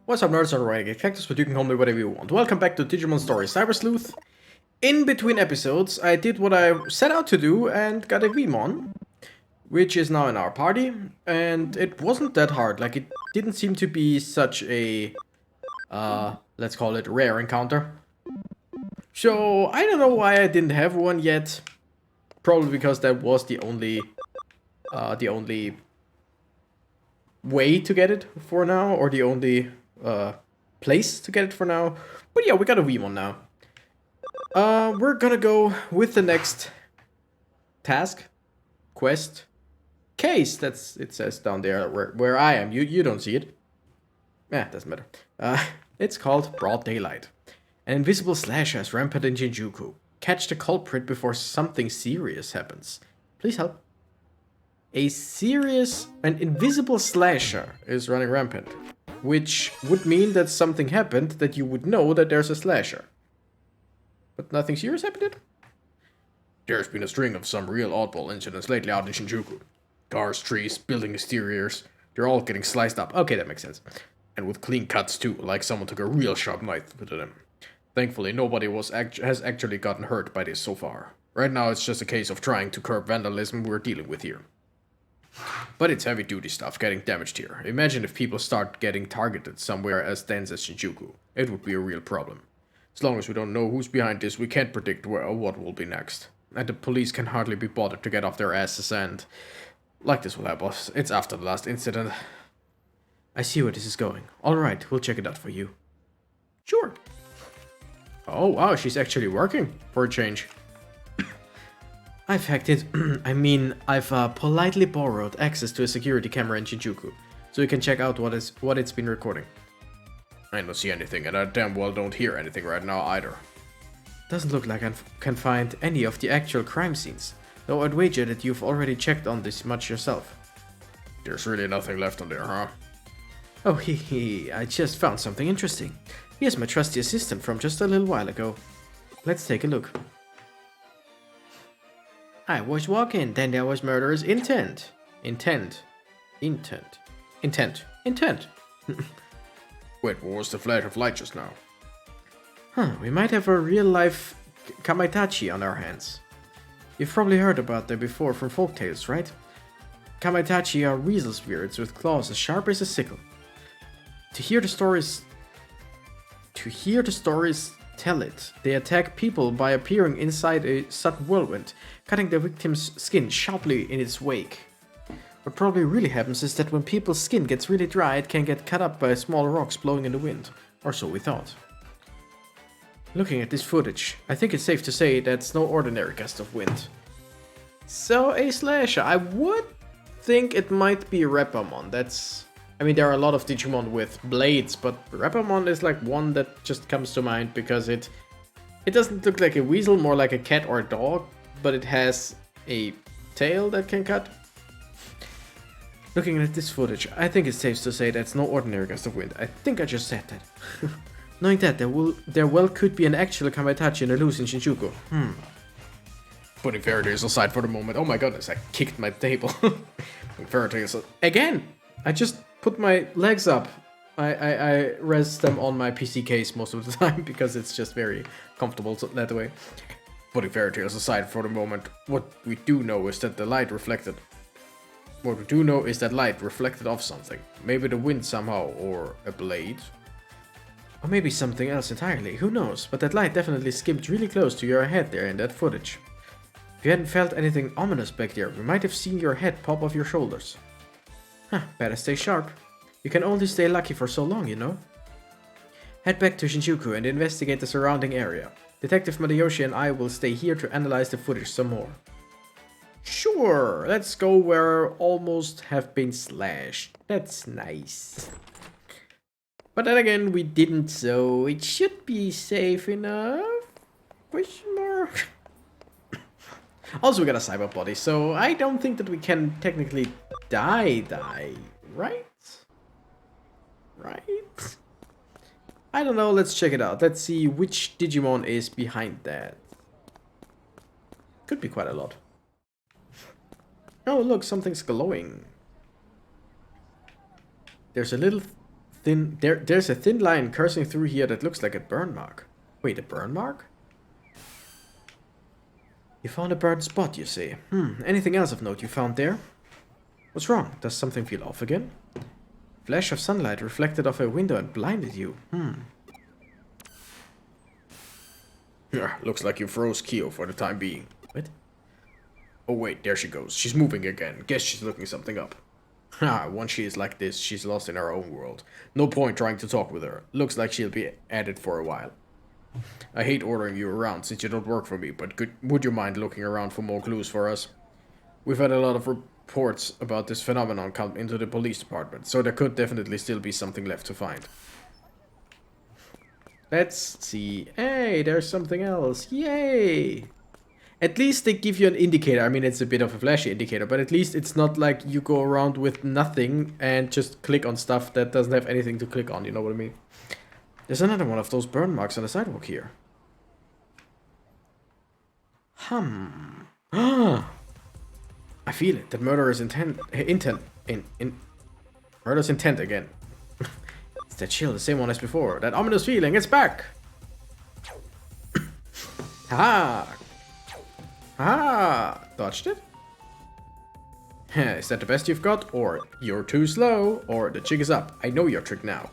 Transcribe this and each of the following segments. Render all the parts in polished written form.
What's up, nerds? I'm Renegade Cactus, but you can call me whatever you want. Welcome back to Digimon Story Cyber Sleuth. In between episodes, I did what I set out to do and got a Vmon, which is now in our party, and it wasn't that hard. Like, it didn't seem to be such a, let's call it rare encounter. So, I don't know why I didn't have one yet. Probably because that was the only way to get it for now, or the only place to get it for now. But yeah, we got a Vmon now. We're gonna go with the next task, quest, case. That's it says down there where I am. You don't see it. Yeah, doesn't matter. It's called Broad Daylight. An invisible slasher is rampant in Shinjuku. Catch the culprit before something serious happens. Please help. An invisible slasher is running rampant, which would mean that something happened that you would know that there's a slasher. But nothing serious happened yet? There's been a string of some real oddball incidents lately out in Shinjuku. Cars, trees, building exteriors, they're all getting sliced up. Okay, that makes sense. And with clean cuts too, like someone took a real sharp knife to them. Thankfully, nobody has actually gotten hurt by this so far. Right now, it's just a case of trying to curb vandalism we're dealing with here. But it's heavy-duty stuff getting damaged here. Imagine if people start getting targeted somewhere as dense as Shinjuku. It would be a real problem. As long as we don't know who's behind this, we can't predict where or what will be next. And the police can hardly be bothered to get off their asses and... like this will help us. It's after the last incident. I see where this is going. Alright, we'll check it out for you. Sure. Oh wow, she's actually working for a change. I've hacked it. I've politely borrowed access to a security camera in Shinjuku, so you can check out what it's been recording. I don't see anything, and I damn well don't hear anything right now either. Doesn't look like I can find any of the actual crime scenes, though I'd wager that you've already checked on this much yourself. There's really nothing left on there, huh? Oh, I just found something interesting. Here's my trusty assistant from just a little while ago. Let's take a look. I was walking, then there was murderous intent. Intent. Wait, what was the flash of light just now? We might have a real-life Kamaitachi on our hands. You've probably heard about them before from folktales, right? Kamaitachi are weasel spirits with claws as sharp as a sickle. To hear the stories tell it, they attack people by appearing inside a sudden whirlwind, cutting the victim's skin sharply in its wake. What probably really happens is that when people's skin gets really dry, it can get cut up by small rocks blowing in the wind, or so we thought. Looking at this footage, I think it's safe to say that's no ordinary gust of wind. So a slasher, I would think it might be Repamon. There are a lot of Digimon with blades, but Repamon is like one that just comes to mind because it doesn't look like a weasel, more like a cat or a dog, but it has a tail that can cut. Looking at this footage, I think it's safe to say that's no ordinary gust of wind. I think I just said that. Knowing that, there well could be an actual Kamaitachi in a loose in Shinjuku. Putting fairy tales aside for the moment. Oh my goodness, I kicked my table. Fairy tales again! I just put my legs up. I rest them on my PC case most of the time because it's just very comfortable that way. Putting fairy tales aside for the moment, what we do know is that light reflected off something. Maybe the wind somehow, or a blade. Or maybe something else entirely, who knows? But that light definitely skimmed really close to your head there in that footage. If you hadn't felt anything ominous back there, we might have seen your head pop off your shoulders. Better stay sharp. You can only stay lucky for so long, you know? Head back to Shinjuku and investigate the surrounding area. Detective Madayoshi and I will stay here to analyze the footage some more. Sure, let's go where almost have been slashed. That's nice. But then again, we didn't, so it should be safe enough? Question mark? Also, we got a cyber body, so I don't think that we can technically die, right? Right? I don't know, let's check it out. Let's see which Digimon is behind that. Could be quite a lot. Oh, look, something's glowing. There's a little There's a thin line coursing through here that looks like a burn mark. Wait, a burn mark? You found a burnt spot, you say. Anything else of note you found there? What's wrong? Does something feel off again? Flash of sunlight reflected off a window and blinded you. Looks like you froze Kyo for the time being. What? Oh wait, there she goes. She's moving again. Guess she's looking something up. Once she is like this, she's lost in her own world. No point trying to talk with her. Looks like she'll be at it for a while. I hate ordering you around since you don't work for me, but would you mind looking around for more clues for us? We've had a lot of reports about this phenomenon come into the police department, so there could definitely still be something left to find. Let's see. Hey, there's something else. Yay! At least they give you an indicator. I mean, it's a bit of a flashy indicator, but at least it's not like you go around with nothing and just click on stuff that doesn't have anything to click on, you know what I mean? There's another one of those burn marks on the sidewalk here. I feel it. That murderer's murder's intent again. It's that chill, the same one as before. That ominous feeling, it's back! Ha! Ha! Dodged it? Is that the best you've got? Or you're too slow? Or the jig is up? I know your trick now.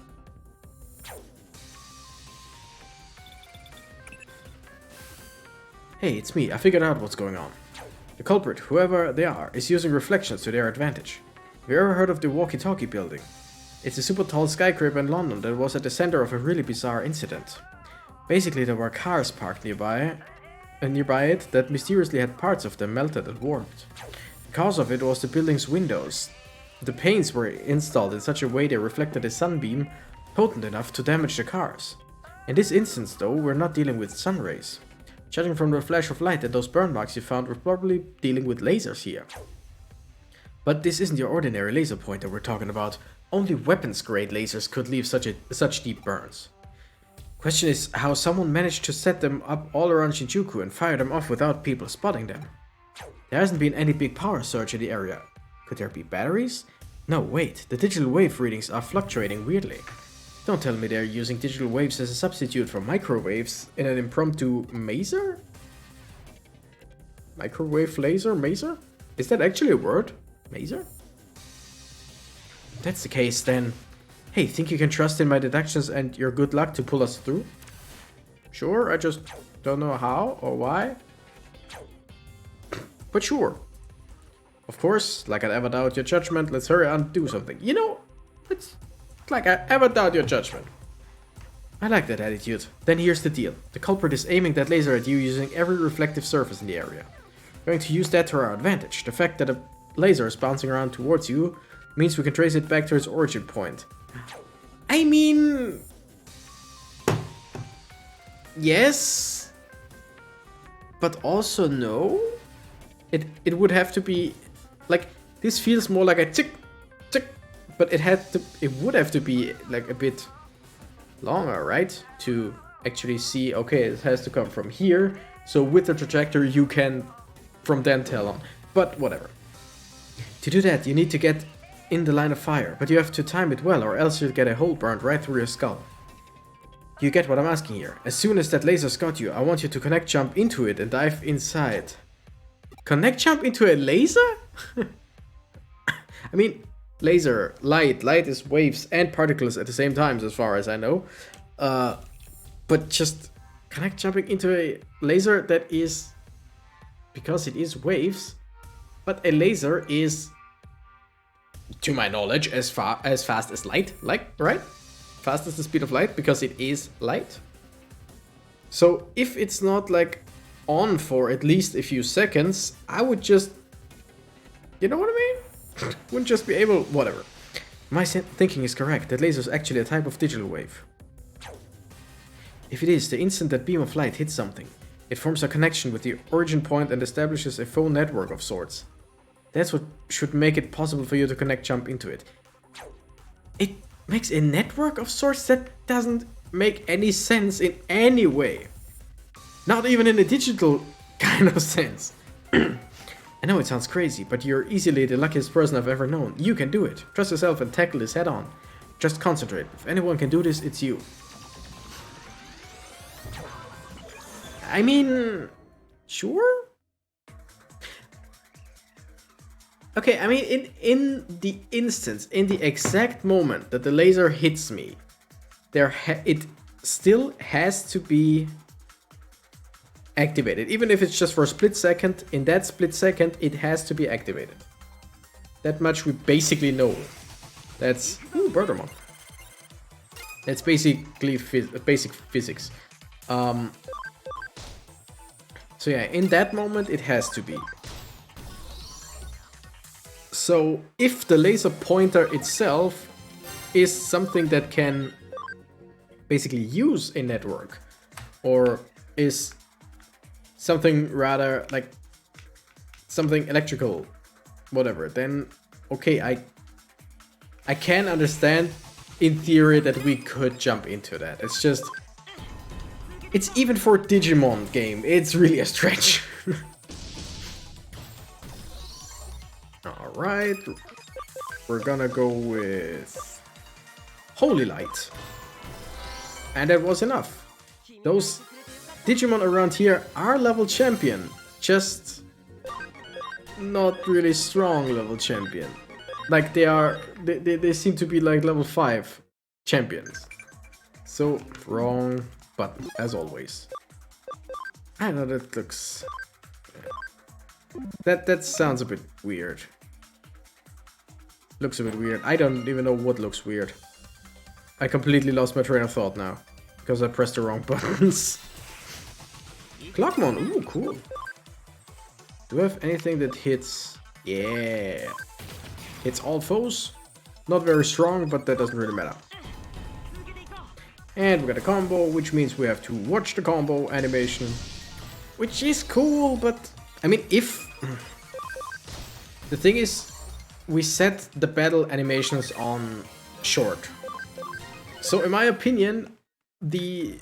Hey, it's me. I figured out what's going on. The culprit, whoever they are, is using reflections to their advantage. Have you ever heard of the walkie-talkie building? It's a super tall skyscraper in London that was at the center of a really bizarre incident. Basically, there were cars parked nearby it that mysteriously had parts of them melted and warped. The cause of it was the building's windows. The panes were installed in such a way they reflected a sunbeam potent enough to damage the cars. In this instance, though, we're not dealing with sun rays. Judging from the flash of light and those burn marks you found, we're probably dealing with lasers here. But this isn't your ordinary laser pointer we're talking about. Only weapons-grade lasers could leave such deep burns. Question is how someone managed to set them up all around Shinjuku and fire them off without people spotting them. There hasn't been any big power surge in the area. Could there be batteries? No, wait, the digital wave readings are fluctuating weirdly. Don't tell me they're using digital waves as a substitute for microwaves in an impromptu maser? Microwave laser? Maser? Is that actually a word? Maser? If that's the case, then... Hey, think you can trust in my deductions and your good luck to pull us through? Sure, I just don't know how or why. But sure. Of course, like I'd ever doubt your judgment, let's hurry and do something. You know, it's like I ever doubt your judgment. I like that attitude. Then here's the deal. The culprit is aiming that laser at you using every reflective surface in the area. We're going to use that to our advantage. The fact that a laser is bouncing around towards you means we can trace it back to its origin point. I mean... yes... but also no? It would have to be... like, this feels more like a tick, tick, but it would have to be like a bit longer, right? To actually see, okay, it has to come from here, so with the trajectory you can from then tell on, but whatever. To do that, you need to get in the line of fire, but you have to time it well or else you'll get a hole burned right through your skull. You get what I'm asking here. As soon as that laser's got you, I want you to connect jump into it and dive inside. Connect jump into a laser? I mean, laser, light is waves and particles at the same time as far as I know. But just connect jumping into a laser that is, because it is waves, but a laser is, to my knowledge, as fast as light, like, right? Fast as the speed of light, because it is light. So if it's not like on for at least a few seconds, I would just, you know what I mean? Wouldn't just be able, whatever. My thinking is correct, that laser is actually a type of digital wave. If it is, the instant that beam of light hits something, it forms a connection with the origin point and establishes a phone network of sorts. That's what should make it possible for you to connect jump into it. It makes a network of sorts? That doesn't make any sense in any way. Not even in a digital kind of sense. I know it sounds crazy, but you're easily the luckiest person I've ever known. You can do it. Trust yourself and tackle this head on. Just concentrate. If anyone can do this, it's you. I mean, sure? Okay, I mean, in the instance, in the exact moment that the laser hits me, it still has to be activated. Even if it's just for a split second, in that split second, it has to be activated. That much we basically know. That's... Ooh, Bergamot. That's basically basic physics. So yeah, in that moment, it has to be. So if the laser pointer itself is something that can basically use a network, or is something rather like something electrical, whatever, then okay, I can understand in theory that we could jump into that. It's just, it's even for a Digimon game, it's really a stretch. Alright, we're gonna go with Holy Light. And that was enough. Those Digimon around here are level champion, just not really strong level champion. Like they seem to be like level 5 champions. So, wrong button, as always. I know that looks... That sounds a bit weird. Looks a bit weird. I don't even know what looks weird. I completely lost my train of thought now. Because I pressed the wrong buttons. Clockmon, ooh, cool. Do I have anything that hits? Yeah. Hits all foes. Not very strong, but that doesn't really matter. And we got a combo, which means we have to watch the combo animation. Which is cool, but... I mean, if... The thing is, we set the battle animations on short. So in my opinion, the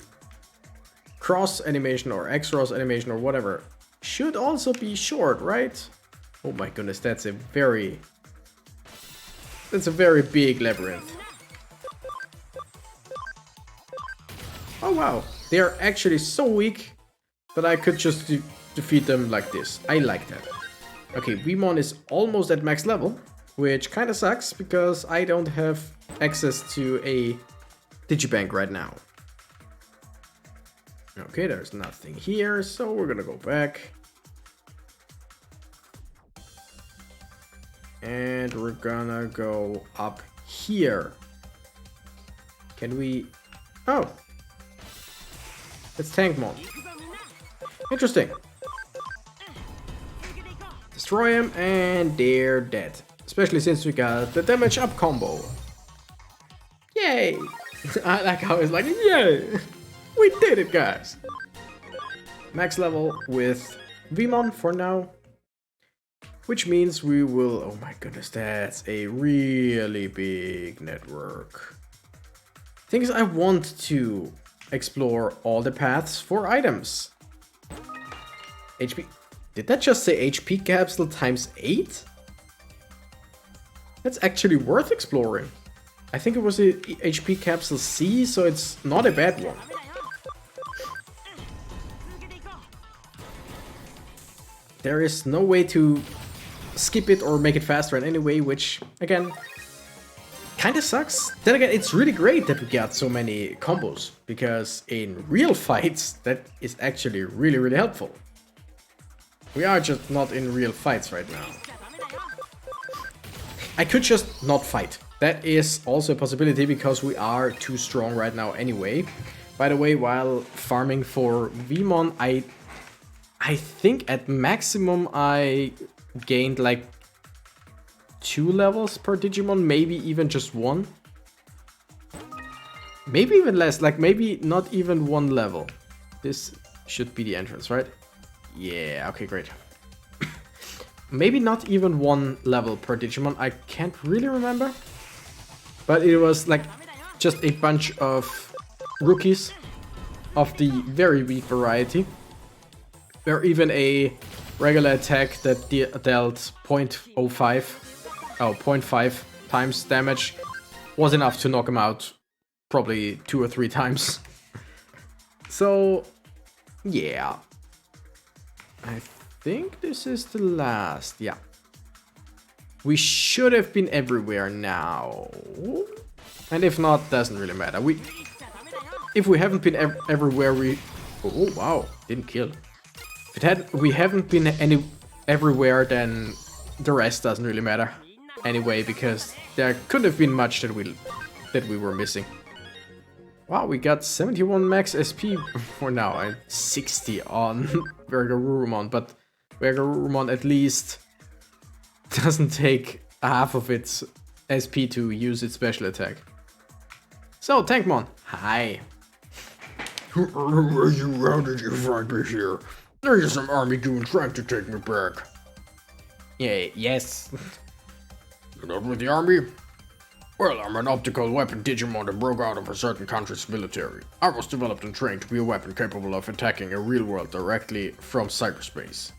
cross animation or X-Cross animation or whatever should also be short, right? Oh my goodness, that's a very big labyrinth. Oh wow, they are actually so weak that I could just defeat them like this. I like that. Okay, Vmon is almost at max level, which kind of sucks because I don't have access to a Digibank right now. Okay, there's nothing here, so we're gonna go back. And we're gonna go up here. Can we... Oh! It's Tankmon. Interesting. Destroy him and they're dead. Especially since we got the damage up combo. Yay! I like how it's like, yay! We did it, guys! Max level with Vmon for now. Which means we will... Oh my goodness, that's a really big network. Thing is, I want to explore all the paths for items. HP... Did that just say HP capsule times 8? That's actually worth exploring. I think it was a HP capsule C, so it's not a bad one. There is no way to skip it or make it faster in any way, which, again, kind of sucks. Then again, it's really great that we got so many combos, because in real fights, that is actually really, really helpful. We are just not in real fights right now. I could just not fight. That is also a possibility, because we are too strong right now anyway. By the way, while farming for Vmon, I think at maximum I gained like 2 levels per Digimon, maybe even just 1. Maybe even less, like maybe not even 1 level. This should be the entrance, right? Yeah, okay, great. Maybe not even 1 level per Digimon, I can't really remember. But it was like just a bunch of rookies of the very weak variety. Where even a regular attack that dealt 0.05 times damage was enough to knock him out probably 2 or 3 times. So, yeah. I think this is the last, yeah. We should have been everywhere now. And if not, doesn't really matter. If we haven't been everywhere, oh wow, didn't kill. If we haven't been everywhere, then the rest doesn't really matter anyway, because there couldn't have been much that we were missing. Wow, we got 71 max SP for now and 60 on Vergarurumon, but Vergarurumon at least doesn't take half of its SP to use its special attack. So, Tankmon, hi. How did you find me here? There's some army goon trying to take me back. Yeah, yes. You're not with the army? Well, I'm an optical weapon Digimon that broke out of a certain country's military. I was developed and trained to be a weapon capable of attacking a real world directly from cyberspace.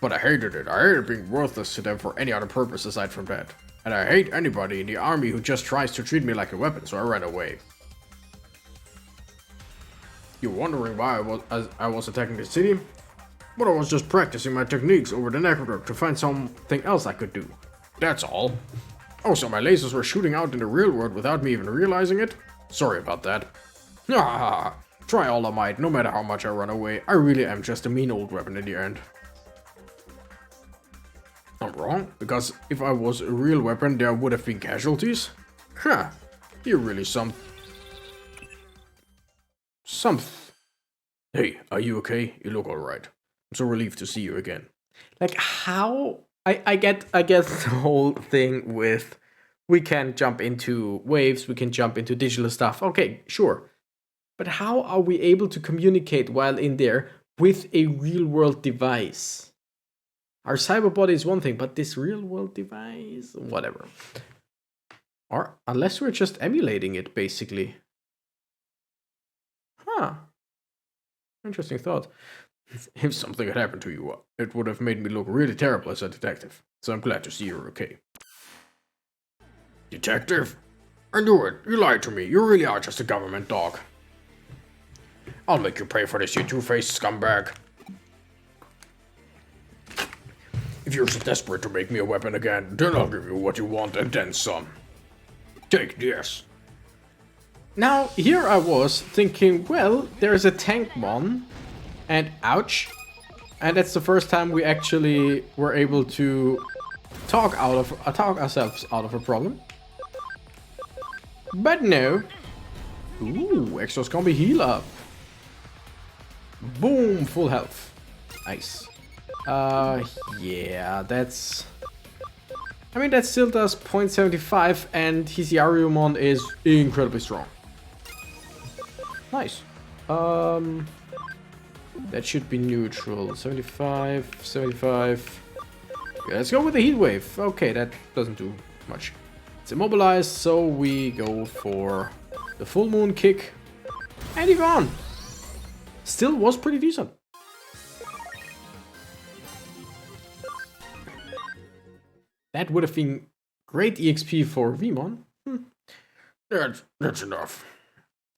But I hated it. I hated being worthless to them for any other purpose aside from that. And I hate anybody in the army who just tries to treat me like a weapon, so I ran away. You're wondering why I was attacking the city? But I was just practicing my techniques over the network to find something else I could do. That's all. Also, my lasers were shooting out in the real world without me even realizing it. Sorry about that. Ah, try all I might, no matter how much I run away. I really am just a mean old weapon in the end. I'm wrong, because if I was a real weapon, there would have been casualties. Huh, you're really some. Hey, are you okay? You look alright. I'm so relieved to see you again. Like, how? I get the whole thing with we can jump into waves, we can jump into digital stuff. Okay, sure. But how are we able to communicate while in there with a real world device? Our cyber body is one thing, but this real world device, whatever. Or unless we're just emulating it, basically. Huh. Interesting thought. If something had happened to you, it would have made me look really terrible as a detective. So I'm glad to see you're okay. Detective? I knew it. You lied to me. You really are just a government dog. I'll make you pay for this, you two-faced scumbag. If you're so desperate to make me a weapon again, then I'll give you what you want and then some. Take this. Now, here I was thinking, well, there's a Tankmon, and ouch. And that's the first time we actually were able to talk ourselves out of a problem. But no. Ooh, Exos Combi heal up. Boom, full health. Nice. Yeah, that's... I mean, that still does 0.75, and his Yarumon is incredibly strong. Nice. That should be neutral. 75, 75. Yeah, let's go with the heat wave. Okay, that doesn't do much. It's immobilized, so we go for the full moon kick. And he won. Still was pretty decent. That would have been great EXP for Vmon. That's enough.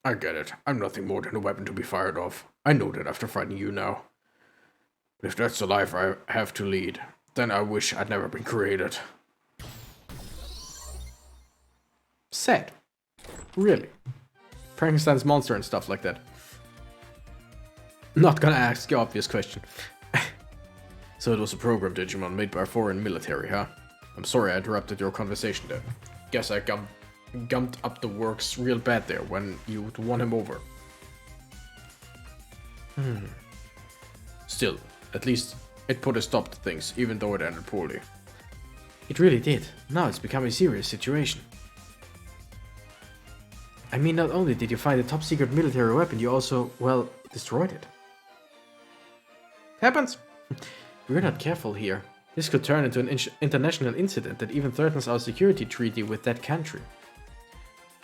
I get it. I'm nothing more than a weapon to be fired off. I know that after fighting you now. But if that's the life I have to lead, then I wish I'd never been created. Sad. Really. Frankenstein's monster and stuff like that. Not gonna ask the obvious question. So it was a program Digimon made by a foreign military, huh? I'm sorry I interrupted your conversation there. Guess I gummed up the works real bad there when you won him over. Still, at least it put a stop to things, even though it ended poorly. It really did. Now it's become a serious situation. I mean, not only did you find a top secret military weapon, you also, well, destroyed it. Happens. We're not careful here. This could turn into an international incident that even threatens our security treaty with that country.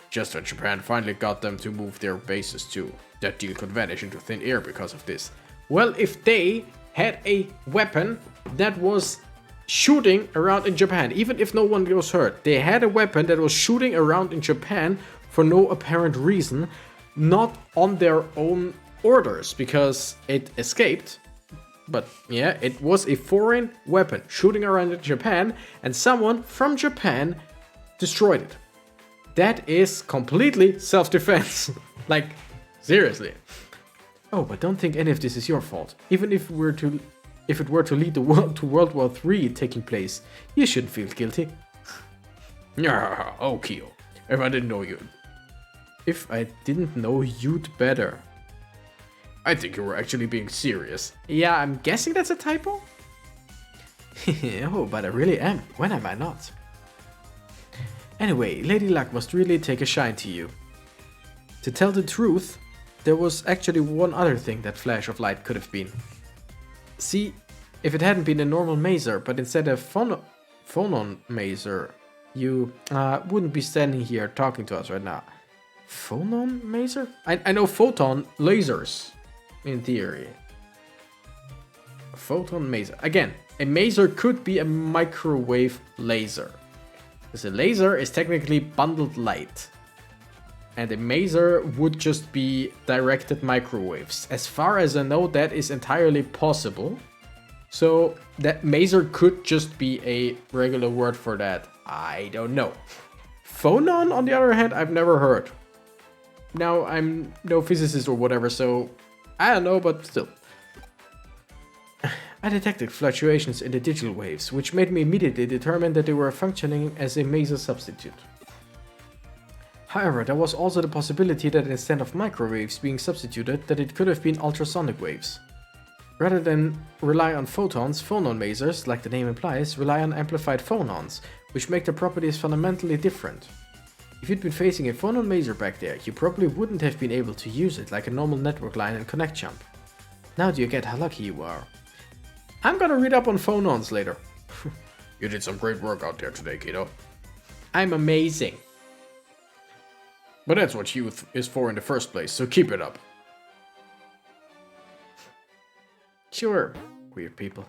Just when Japan finally got them to move their bases too. That deal could vanish into thin air because of this. Well, if they had a weapon that was shooting around in Japan, even if no one was hurt. They had a weapon that was shooting around in Japan for no apparent reason, not on their own orders, because it escaped. But yeah, it was a foreign weapon shooting around in Japan, and someone from Japan destroyed it. That is completely self-defense. Like, seriously. Oh, but don't think any of this is your fault. Even if it were to lead the world to World War III taking place, you shouldn't feel guilty. Yeah, oh, Kyo. If I didn't know you. If I didn't know you'd better. I think you were actually being serious. Yeah, I'm guessing that's a typo? Oh, but I really am. When am I not? Anyway, Lady Luck must really take a shine to you. To tell the truth, there was actually one other thing that flash of light could have been. See, if it hadn't been a normal mazer, but instead a phonon mazer, you wouldn't be standing here talking to us right now. Phonon mazer? I know photon lasers, in theory. A photon mazer. Again, a mazer could be a microwave laser. Because a laser is technically bundled light. And a mazer would just be directed microwaves. As far as I know, that is entirely possible. So that mazer could just be a regular word for that. I don't know. Phonon, on the other hand, I've never heard. Now, I'm no physicist or whatever, so I don't know, but still. I detected fluctuations in the digital waves, which made me immediately determine that they were functioning as a maser substitute. However, there was also the possibility that instead of microwaves being substituted, that it could have been ultrasonic waves. Rather than rely on photons, phonon masers, like the name implies, rely on amplified phonons, which make their properties fundamentally different. If you'd been facing a phonon maser back there, you probably wouldn't have been able to use it like a normal network line and connect jump. Now do you get how lucky you are? I'm gonna read up on phonons later. You did some great work out there today, kiddo. I'm amazing. But that's what youth is for in the first place, so keep it up. Sure, weird people.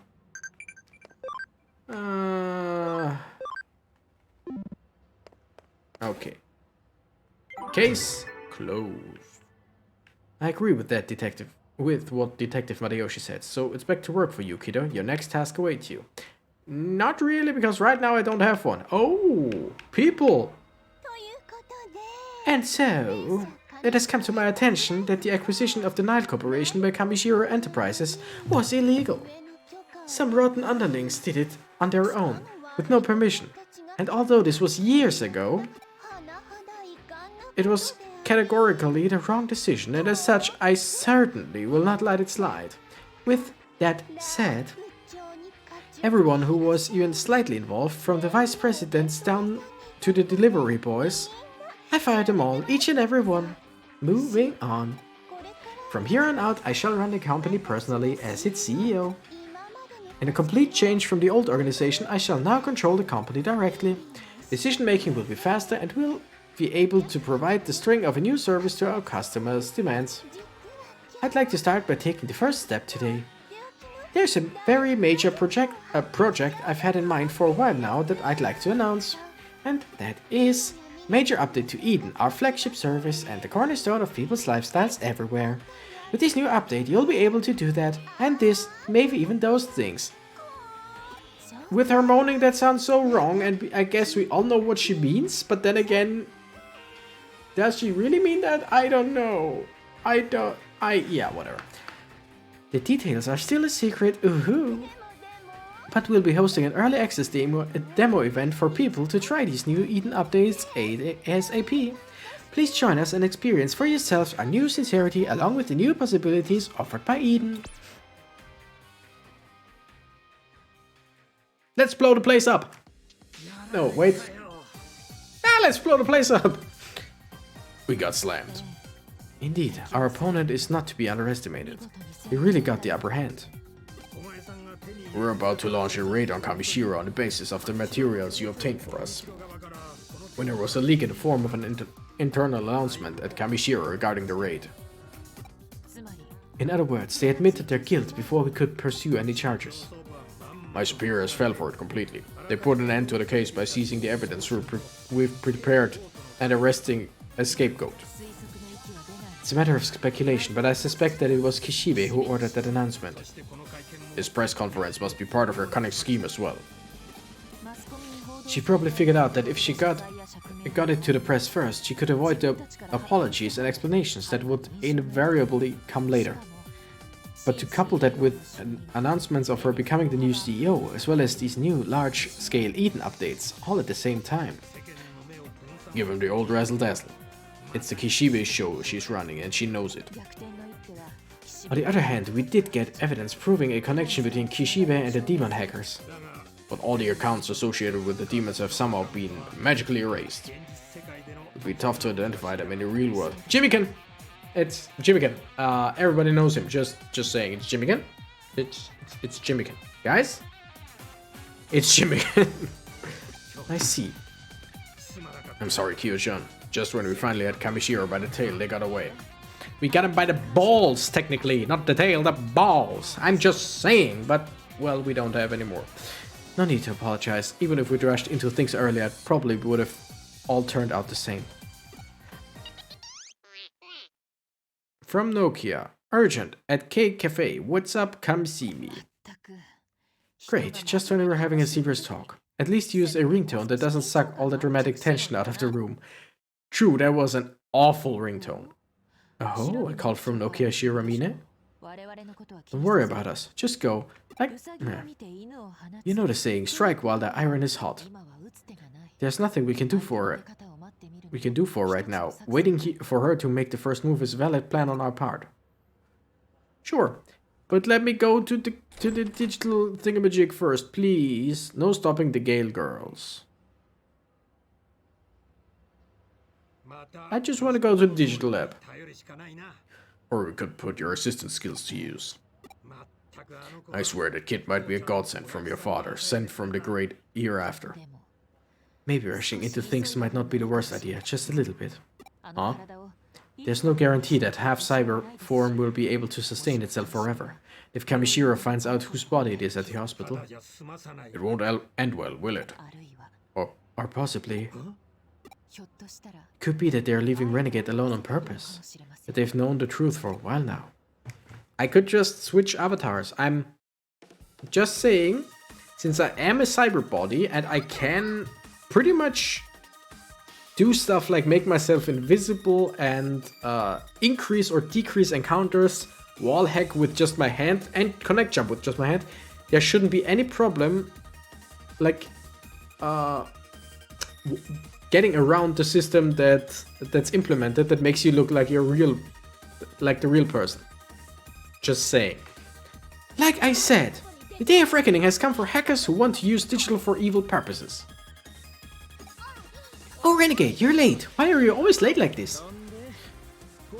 Okay. Case closed. I agree with that, Detective. With what Detective Matayoshi said, so it's back to work for you, kiddo. Your next task awaits you. Not really, because right now I don't have one. Oh, people! And so, it has come to my attention that the acquisition of the Nile Corporation by Kamishiro Enterprises was illegal. Some rotten underlings did it on their own, with no permission. And although this was years ago, it was categorically the wrong decision, and as such, I certainly will not let it slide. With that said, everyone who was even slightly involved, from the vice presidents down to the delivery boys, I fired them all, each and every one. Moving on. From here on out, I shall run the company personally as its CEO. In a complete change from the old organization, I shall now control the company directly. Decision making will be faster and will be able to provide the string of a new service to our customers' demands. I'd like to start by taking the first step today. There's a very major project I've had in mind for a while now that I'd like to announce. And that is major update to Eden, our flagship service and the cornerstone of people's lifestyles everywhere. With this new update, you'll be able to do that, and this, maybe even those things. With her moaning, that sounds so wrong, and I guess we all know what she means, but then again, does she really mean that? I don't know. Yeah, whatever. The details are still a secret, ooh-hoo. But we'll be hosting an early access demo event for people to try these new Eden updates ASAP. Please join us and experience for yourselves our new sincerity along with the new possibilities offered by Eden. Let's blow the place up! No, wait. Let's blow the place up! We got slammed. Indeed, our opponent is not to be underestimated. He really got the upper hand. We're about to launch a raid on Kamishiro on the basis of the materials you obtained for us. When there was a leak in the form of an internal announcement at Kamishiro regarding the raid. In other words, they admitted their guilt before we could pursue any charges. My superiors fell for it completely. They put an end to the case by seizing the evidence we've prepared and arresting a scapegoat. It's a matter of speculation, but I suspect that it was Kishibe who ordered that announcement. This press conference must be part of her cunning scheme as well. She probably figured out that if she got it to the press first, she could avoid the apologies and explanations that would invariably come later. But to couple that with announcements of her becoming the new CEO, as well as these new large-scale Eden updates, all at the same time. Give him the old razzle-dazzle. It's the Kishibe show she's running and she knows it. On the other hand, we did get evidence proving a connection between Kishibe and the demon hackers. But all the accounts associated with the demons have somehow been magically erased. It'd be tough to identify them in the real world. Jimmykin! It's Jimmykin. Everybody knows him. Just saying, it's Jimmykin. It's Jimmykin. Guys? It's Jimmykin. I see. I'm sorry, Kyo-chan. Just when we finally had Kamishiro by the tail, they got away. We got him by the balls, technically. Not the tail, the balls. I'm just saying, but, well, we don't have any more. No need to apologize. Even if we rushed into things earlier, it probably would have all turned out the same. From Nokia. Urgent. At K Cafe. What's up? Come see me. Great. Just when we were having a serious talk. At least use a ringtone that doesn't suck all the dramatic tension out of the room. True, that was an awful ringtone. Oh, a call from Nokia Shiramine? Don't worry about us. Just go. You know the saying, strike while the iron is hot. There's nothing we can do for right now. Waiting for her to make the first move is a valid plan on our part. Sure, but let me go to the digital thingamajig first, please. No stopping the Gale girls. I just want to go to the digital lab. Or we could put your assistant skills to use. I swear that kid might be a godsend from your father, sent from the great hereafter. Maybe rushing into things might not be the worst idea, just a little bit. Huh? There's no guarantee that half cyber form will be able to sustain itself forever. If Kamishiro finds out whose body it is at the hospital. It won't end well, will it? Or possibly... Could be that they're leaving Renegade alone on purpose. That they've known the truth for a while now. I could just switch avatars. I'm just saying, since I am a cyber body and I can pretty much do stuff like make myself invisible and increase or decrease encounters, wall hack with just my hand, and connect jump with just my hand, there shouldn't be any problem like getting around the system that's implemented that makes you look like you're real, like the real person. Just saying. Like I said, the day of reckoning has come for hackers who want to use digital for evil purposes. Oh, Renegade, you're late. Why are you always late like this?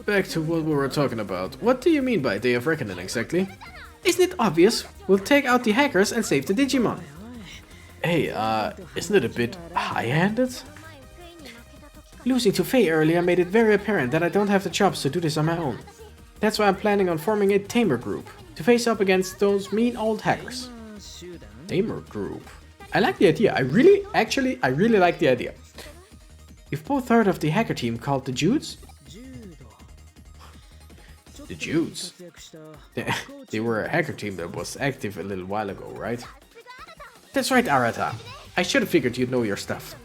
Back to what we were talking about. What do you mean by day of reckoning exactly? Isn't it obvious? We'll take out the hackers and save the Digimon. Hey, isn't it a bit high-handed? Losing to Faye earlier made it very apparent that I don't have the chops to do this on my own. That's why I'm planning on forming a tamer group to face up against those mean old hackers. Tamer group? I like the idea. I really like the idea. You've both heard of the hacker team called the Judes? The Judes? They were a hacker team that was active a little while ago, right? That's right, Arata. I should have figured you'd know your stuff.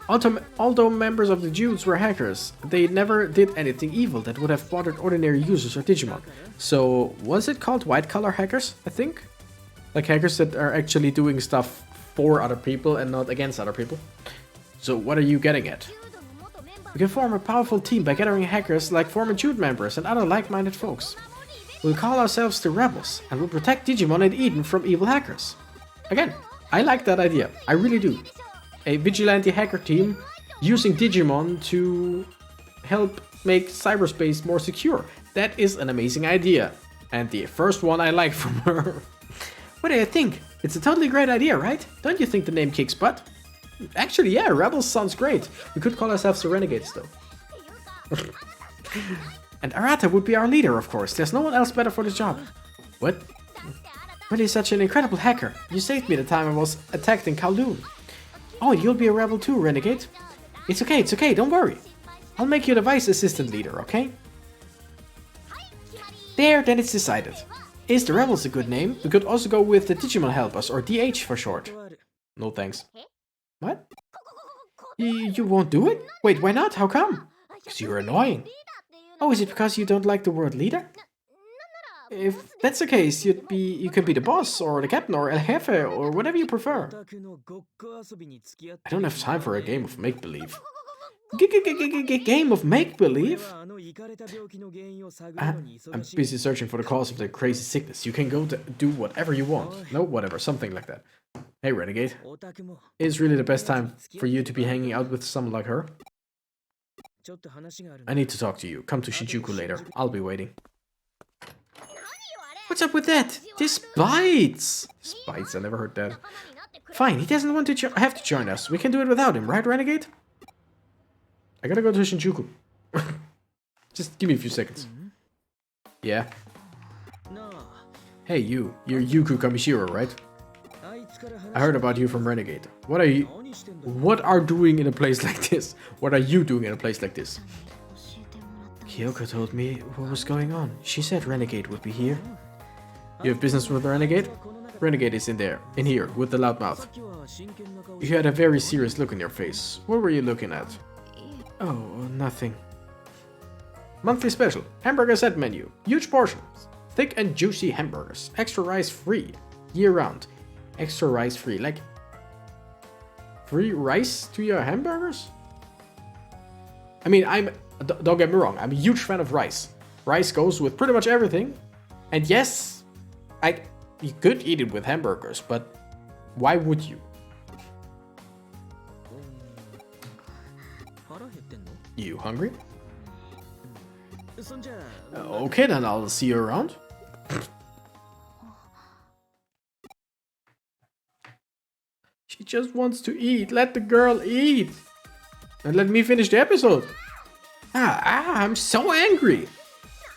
Although members of the Judes were hackers, they never did anything evil that would have bothered ordinary users or Digimon. So, was it called white-collar hackers, I think? Like hackers that are actually doing stuff for other people and not against other people. So what are you getting at? We can form a powerful team by gathering hackers like former Jude members and other like-minded folks. We'll call ourselves the Rebels, and we'll protect Digimon and Eden from evil hackers. Again, I like that idea. I really do. A vigilante hacker team using Digimon to help make cyberspace more secure. That is an amazing idea. And the first one I like from her. What do you think? It's a totally great idea, right? Don't you think the name kicks butt? Actually, yeah, Rebels sounds great. We could call ourselves the Renegades, though. And Arata would be our leader, of course. There's no one else better for this job. What? Really such an incredible hacker. You saved me the time I was attacked in Kowloon. Oh, you'll be a rebel too, Renegade. It's okay, don't worry. I'll make you the vice assistant leader, okay? There, then it's decided. Is the Rebels a good name? We could also go with the Digimon Helpers, or DH for short. No thanks. What? You won't do it? Wait, why not? How come? Because you're annoying. Oh, is it because you don't like the word leader? If that's the case, you can be the boss, or the captain, or El Jefe, or whatever you prefer. I don't have time for a game of make-believe. Game of make-believe? I'm busy searching for the cause of their crazy sickness. You can go to do whatever you want. No, whatever, something like that. Hey, Renegade. It's really the best time for you to be hanging out with someone like her. I need to talk to you. Come to Shinjuku later. I'll be waiting. What's up with that? This bites! This bites, I never heard that. Fine, he doesn't want to have to join us. We can do it without him, right, Renegade? I gotta go to Shinjuku. Just give me a few seconds. Yeah. Hey, you. You're Yuku Kamishiro, right? I heard about you from Renegade. What are doing in a place like this? What are you doing in a place like this? Kyoko told me what was going on. She said Renegade would be here. You have business with Renegade? Renegade is in here, with the loud mouth. You had a very serious look in your face. What were you looking at? Oh, nothing. Monthly special. Hamburger set menu. Huge portions. Thick and juicy hamburgers. Extra rice free. Year round. Extra rice free. Like, free rice to your hamburgers? I mean, don't get me wrong. I'm a huge fan of rice. Rice goes with pretty much everything. And yes, you could eat it with hamburgers, but why would you? You hungry? Okay, then I'll see you around. She just wants to eat. Let the girl eat. And let me finish the episode. I'm so angry.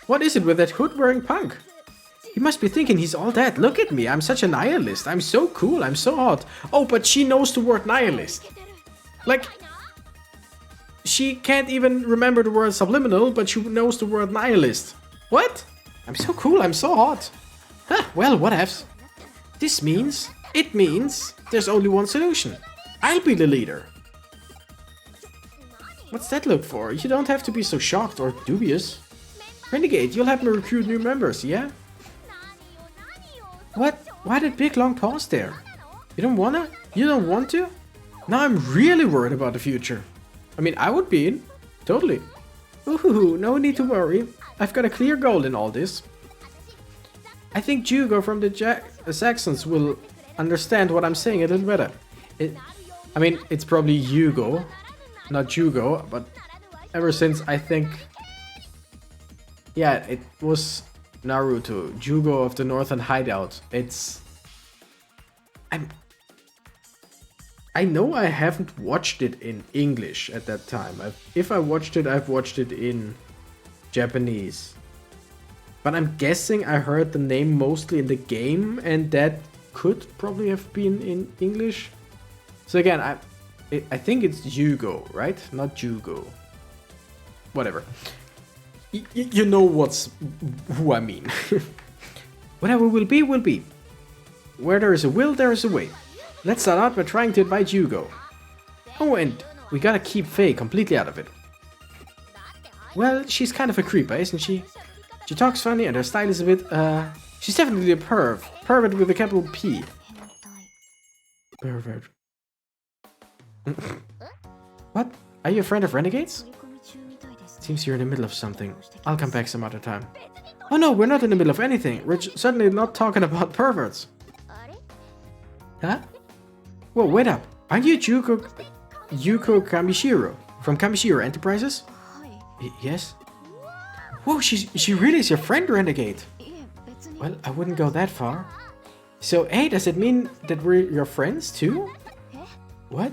What is it with that hood-wearing punk? He must be thinking he's all that. Look at me, I'm such a nihilist. I'm so cool, I'm so hot. Oh, but she knows the word nihilist. Like, she can't even remember the word subliminal, but she knows the word nihilist. What? I'm so cool, I'm so hot. Huh, well, whatevs. It means there's only one solution. I'll be the leader. What's that look for? You don't have to be so shocked or dubious. Renegade, you'll help me recruit new members, yeah? What? Why that big long pause there? You don't wanna? You don't want to? Now I'm really worried about the future. I mean, I would be in. Totally. Ooh, no need to worry. I've got a clear goal in all this. I think Jugo from the Saxons will understand what I'm saying a little better. I mean, it's probably Yugo, not Jugo, but ever since I think... Yeah, it was Naruto, Jugo of the Northern Hideout. I know I haven't watched it in English at that time. If I watched it, I've watched it in Japanese. But I'm guessing I heard the name mostly in the game, and that could probably have been in English. So again, I think it's Yugo, right? Not Jugo. Whatever. You know who I mean. Whatever will be, will be. Where there is a will, there is a way. Let's start out by trying to invite Yugo. Oh, and we gotta keep Faye completely out of it. Well, she's kind of a creeper, isn't she? She talks funny and her style is a bit, she's definitely a perv. Pervert with a capital P. Pervert. What? Are you a friend of Renegades? Seems you're in the middle of something. I'll come back some other time. Oh no, we're not in the middle of anything. We're certainly not talking about perverts. Huh? Whoa, wait up. Aren't you Yuko Kamishiro from Kamishiro Enterprises? Yes? Whoa, she really is your friend, Renegade. Well, I wouldn't go that far. So, hey, does it mean that we're your friends too? What?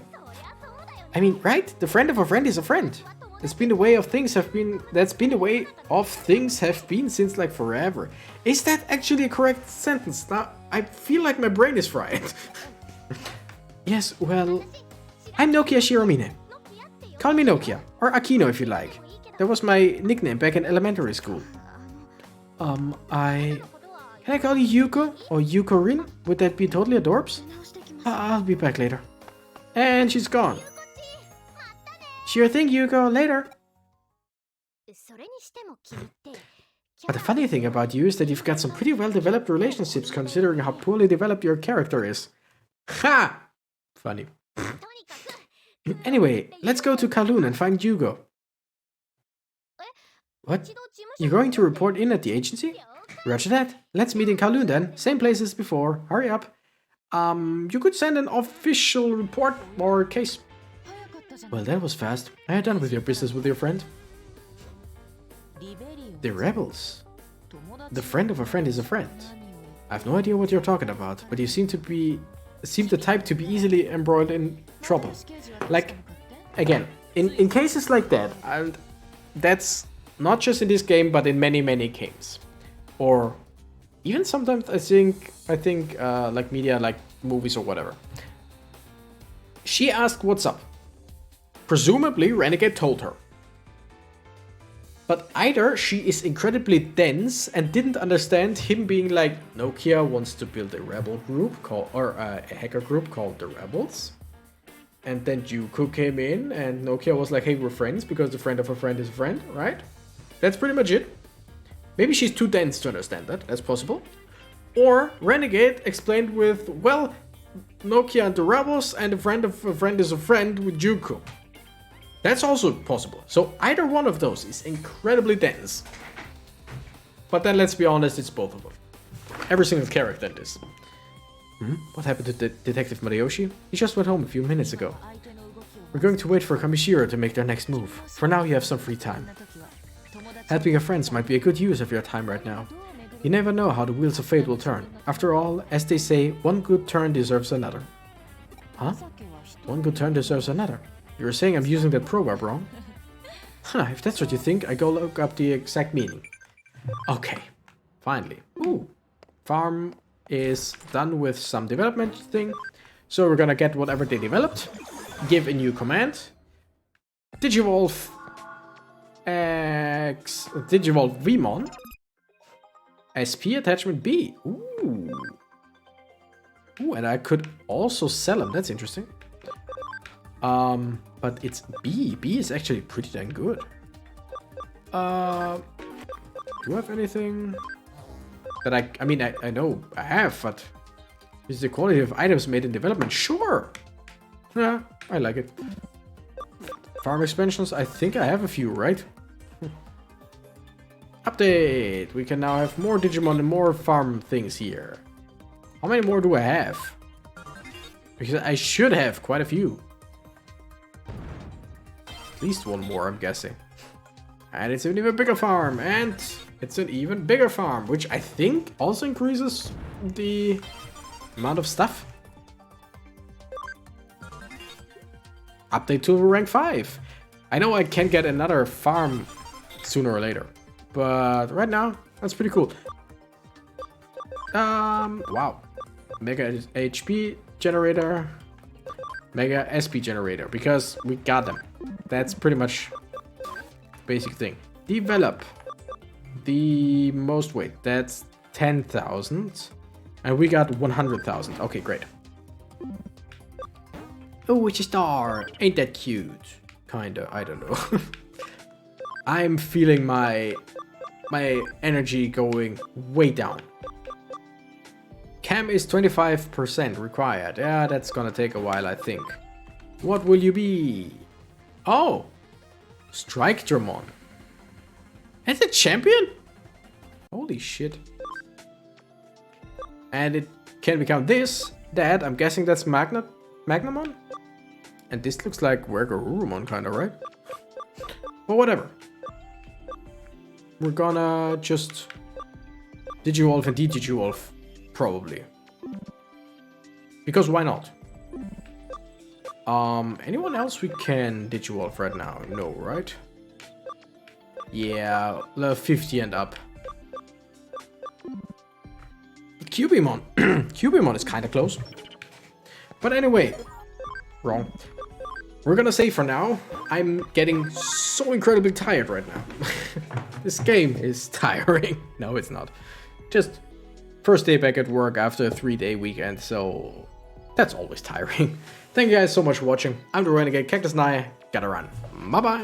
I mean, right? The friend of a friend is a friend. That's been the way of things have been. That's been the way of things have been since like forever. Is that actually a correct sentence? Now I feel like my brain is fried. Yes, well, I'm Nokia Shiromine. Call me Nokia or Akino if you like. That was my nickname back in elementary school. Can I call you Yuko or Yukorin? Would that be totally adorbs? I'll be back later. And she's gone. Sure thing, Yuko. Later. But the funny thing about you is that you've got some pretty well-developed relationships considering how poorly developed your character is. Ha! Funny. Anyway, let's go to Kowloon and find Yugo. What? You're going to report in at the agency? Roger that. Let's meet in Kowloon then. Same place as before. Hurry up. You could send an official report or case. Well, that was fast. I had done with your business with your friend. The rebels. The friend of a friend is a friend. I have no idea what you're talking about, but you seem the type to be easily embroiled in trouble. Like, again, in cases like that, and that's not just in this game, but in many, many games. Or even sometimes I think like media, like movies or whatever. She asked what's up. Presumably, Renegade told her. But either she is incredibly dense and didn't understand him being like, Nokia wants to build a rebel group called, or a hacker group called the Rebels. And then Yuko came in and Nokia was like, hey, we're friends because the friend of a friend is a friend, right? That's pretty much it. Maybe she's too dense to understand that, that's possible. Or Renegade explained with, well, Nokia and the Rebels and a friend of a friend is a friend with Yuko. That's also possible. So either one of those is incredibly dense. But then let's be honest, it's both of them. Every single character in this. What happened to Detective Mariyoshi? He just went home a few minutes ago. We're going to wait for Kamishiro to make their next move. For now, you have some free time. Helping your friends might be a good use of your time right now. You never know how the wheels of fate will turn. After all, as they say, one good turn deserves another. Huh? One good turn deserves another. You're saying I'm using that proverb wrong? Huh, if that's what you think, I go look up the exact meaning. Okay, finally. Ooh, farm is done with some development thing. So we're gonna get whatever they developed. Give a new command. Digivolve X... Digivolve Vmon. SP attachment B. Ooh. Ooh, and I could also sell them. That's interesting. But it's B. B is actually pretty dang good. Do I have anything that I mean, I know I have, but is the quality of items made in development? Sure. Yeah, I like it. Farm expansions, I think I have a few, right? Update! We can now have more Digimon and more farm things here. How many more do I have? Because I should have quite a few. At least one more, I'm guessing. And it's an even bigger farm, and it's an even bigger farm, which I think also increases the amount of stuff. Update to rank 5. I know I can get another farm sooner or later, but right now, that's pretty cool. Wow. Mega HP generator, Mega SP generator, because we got them. That's pretty much basic thing. Develop the most weight. That's 10,000. And we got 100,000. Okay, great. Oh, it's a star. Ain't that cute? Kinda, I don't know. I'm feeling my energy going way down. Cam is 25% required. Yeah, that's gonna take a while, I think. What will you be? Oh! Strike Dramon. It's a champion? Holy shit. And it can become this, that, I'm guessing that's Magnamon? And this looks like Wergarurumon kinda, right? But whatever. We're gonna just Digivolve and Digivolve, probably. Because why not? Anyone else we can Digivolve right now? No, right? Yeah, level 50 and up. Cubimon. Cubimon is kind of close. But anyway, wrong. We're gonna say for now, I'm getting so incredibly tired right now. This game is tiring. No, it's not. Just first day back at work after a 3-day weekend, so that's always tiring. Thank you guys so much for watching. I'm the Renegade Cactus and I gotta run. Bye bye.